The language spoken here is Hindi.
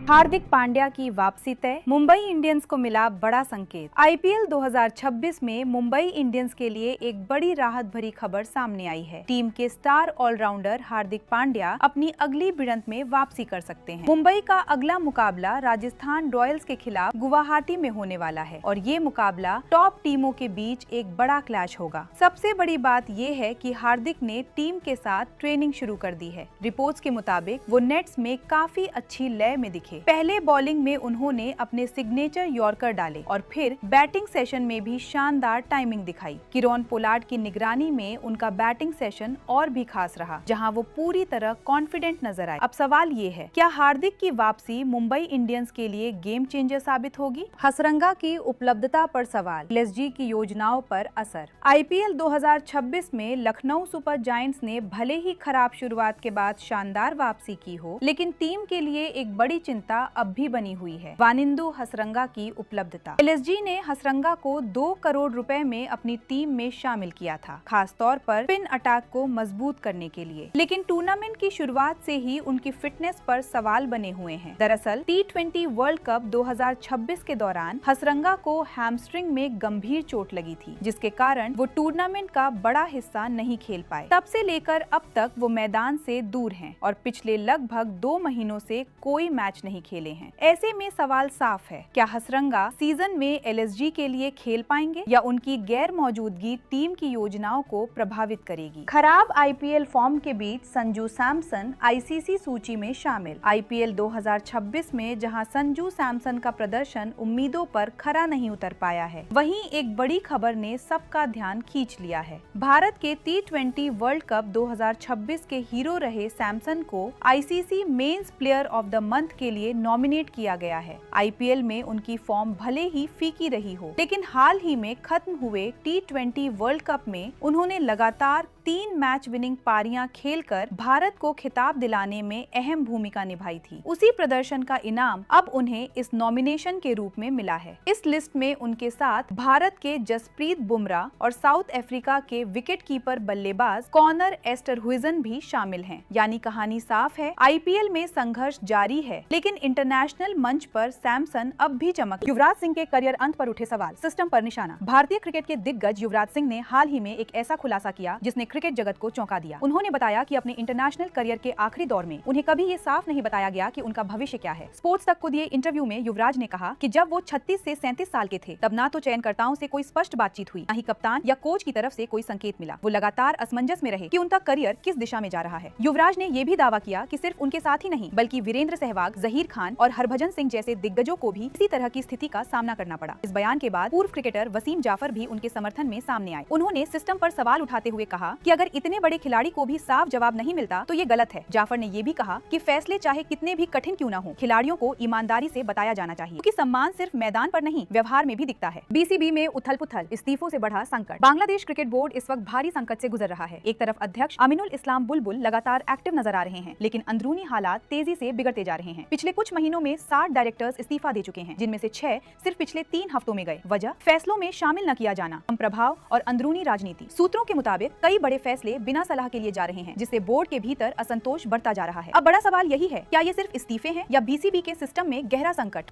हार्दिक पांड्या की वापसी तय, मुंबई इंडियंस को मिला बड़ा संकेत। आईपीएल 2026 में मुंबई इंडियंस के लिए एक बड़ी राहत भरी खबर सामने आई है। टीम के स्टार ऑलराउंडर हार्दिक पांड्या अपनी अगली भिड़ंत में वापसी कर सकते हैं। मुंबई का अगला मुकाबला राजस्थान रॉयल्स के खिलाफ गुवाहाटी में होने वाला है और ये मुकाबला टॉप टीमों के बीच एक बड़ा क्लैश होगा। सबसे बड़ी बात ये है कि हार्दिक ने टीम के साथ ट्रेनिंग शुरू कर दी है। रिपोर्ट्स के मुताबिक वो नेट्स में काफी अच्छी लय में दिखे। पहले बॉलिंग में उन्होंने अपने सिग्नेचर यॉर्कर डाले और फिर बैटिंग सेशन में भी शानदार टाइमिंग दिखाई। किरोन पोलार्ड की निगरानी में उनका बैटिंग सेशन और भी खास रहा, जहां वो पूरी तरह कॉन्फिडेंट नजर आए। अब सवाल ये है, क्या हार्दिक की वापसी मुंबई इंडियंस के लिए गेम चेंजर साबित होगी? हसरंगा की उपलब्धता पर सवाल, एलएसजी की योजनाओं पर असर। आईपीएल 2026 में लखनऊ सुपर जायंट्स ने भले ही खराब शुरुआत के बाद शानदार वापसी की हो, लेकिन टीम के लिए एक बड़ी चिंता अब भी बनी हुई है। वानिंदु हसरंगा की उपलब्धता। एलएसजी ने हसरंगा को 2 करोड़ रुपए में अपनी टीम में शामिल किया था, खास तौर पर स्पिन अटैक को मजबूत करने के लिए। लेकिन टूर्नामेंट की शुरुआत से ही उनकी फिटनेस पर सवाल बने हुए हैं। दरअसल T20 वर्ल्ड कप 2026 के दौरान हसरंगा को हैमस्ट्रिंग में गंभीर चोट लगी थी, जिसके कारण वो टूर्नामेंट का बड़ा हिस्सा नहीं खेल पाए। तब से लेकर अब तक वो मैदान से दूर हैं और पिछले लगभग 2 महीनों से कोई मैच नहीं खेले हैं। ऐसे में सवाल साफ है, क्या हसरंगा सीजन में एलएसजी के लिए खेल पाएंगे या उनकी गैर मौजूदगी टीम की योजनाओं को प्रभावित करेगी? खराब आईपीएल फॉर्म के बीच संजू सैमसन आईसीसी सूची में शामिल। आईपीएल 2026 में जहां संजू सैमसन का प्रदर्शन उम्मीदों पर खरा नहीं उतर पाया है, वहीं एक बड़ी खबर ने सबका ध्यान खींच लिया है। भारत के T20 वर्ल्ड कप 2026 के हीरो रहे सैमसन को ICC men's player of the month के लिए नॉमिनेट किया गया है। आईपीएल में उनकी फॉर्म भले ही फीकी रही हो, लेकिन हाल ही में खत्म हुए T20 वर्ल्ड कप में उन्होंने लगातार 3 मैच विनिंग पारियां खेलकर भारत को खिताब दिलाने में अहम भूमिका निभाई थी। उसी प्रदर्शन का इनाम अब उन्हें इस नॉमिनेशन के रूप में मिला है। इस लिस्ट में उनके साथ भारत के जसप्रीत बुमराह और साउथ अफ्रीका के विकेट कीपर बल्लेबाज कॉनर एस्टरहुइजन भी शामिल हैं। यानी कहानी साफ है, आईपीएल में संघर्ष जारी है, लेकिन इंटरनेशनल मंच पर सैमसन अब भी चमक। युवराज सिंह के करियर अंत पर उठे सवाल, सिस्टम पर निशाना। भारतीय क्रिकेट के दिग्गज युवराज सिंह ने हाल ही में एक ऐसा खुलासा किया जिसने क्रिकेट जगत को चौंका दिया। उन्होंने बताया कि अपने इंटरनेशनल करियर के आखिरी दौर में उन्हें कभी ये साफ नहीं बताया गया कि उनका भविष्य क्या है। स्पोर्ट्स तक को दिए इंटरव्यू में युवराज ने कहा कि जब वो 36 से 37 साल के थे, तब ना तो चयनकर्ताओं से कोई स्पष्ट बातचीत हुई, न ही कप्तान या कोच की तरफ से कोई संकेत मिला। वो लगातार असमंजस में रहे कि उनका करियर किस दिशा में जा रहा है। युवराज ने यह भी दावा किया कि सिर्फ उनके साथ ही नहीं, बल्कि वीरेंद्र सहवाग, जहीर खान और हरभजन सिंह जैसे दिग्गजों को भी इसी तरह की स्थिति का सामना करना पड़ा। इस बयान के बाद पूर्व क्रिकेटर वसीम जाफर भी उनके समर्थन में सामने आए। उन्होंने सिस्टम पर सवाल उठाते हुए कहा कि अगर इतने बड़े खिलाड़ी को भी साफ जवाब नहीं मिलता तो ये गलत है। जाफर ने ये भी कहा कि फैसले चाहे कितने भी कठिन क्यों न हो, खिलाड़ियों को ईमानदारी से बताया जाना चाहिए, क्योंकि सम्मान सिर्फ मैदान पर नहीं, व्यवहार में भी दिखता है। बीसीबी में उथल पुथल, इस्तीफों से बढ़ा संकट। बांग्लादेश क्रिकेट बोर्ड इस वक्त भारी संकट से गुजर रहा है। एक तरफ अध्यक्ष अमीनुल इस्लाम बुलबुल लगातार एक्टिव नजर आ रहे हैं, लेकिन अंदरूनी हालात तेजी से बिगड़ते जा रहे हैं। पिछले कुछ महीनों में 60 डायरेक्टर्स इस्तीफा दे चुके हैं, जिनमें से 6 सिर्फ पिछले 3 हफ्तों में गए। वजह, फैसलों में शामिल न किया जाना, कम प्रभाव और अंदरूनी राजनीति। सूत्रों के मुताबिक कई बड़े फैसले बिना सलाह के लिए जा रहे हैं, जिससे बोर्ड के भीतर असंतोष बढ़ता जा रहा है। अब बड़ा सवाल यही है, क्या ये सिर्फ इस्तीफे हैं या बीसीबी के सिस्टम में गहरा संकट?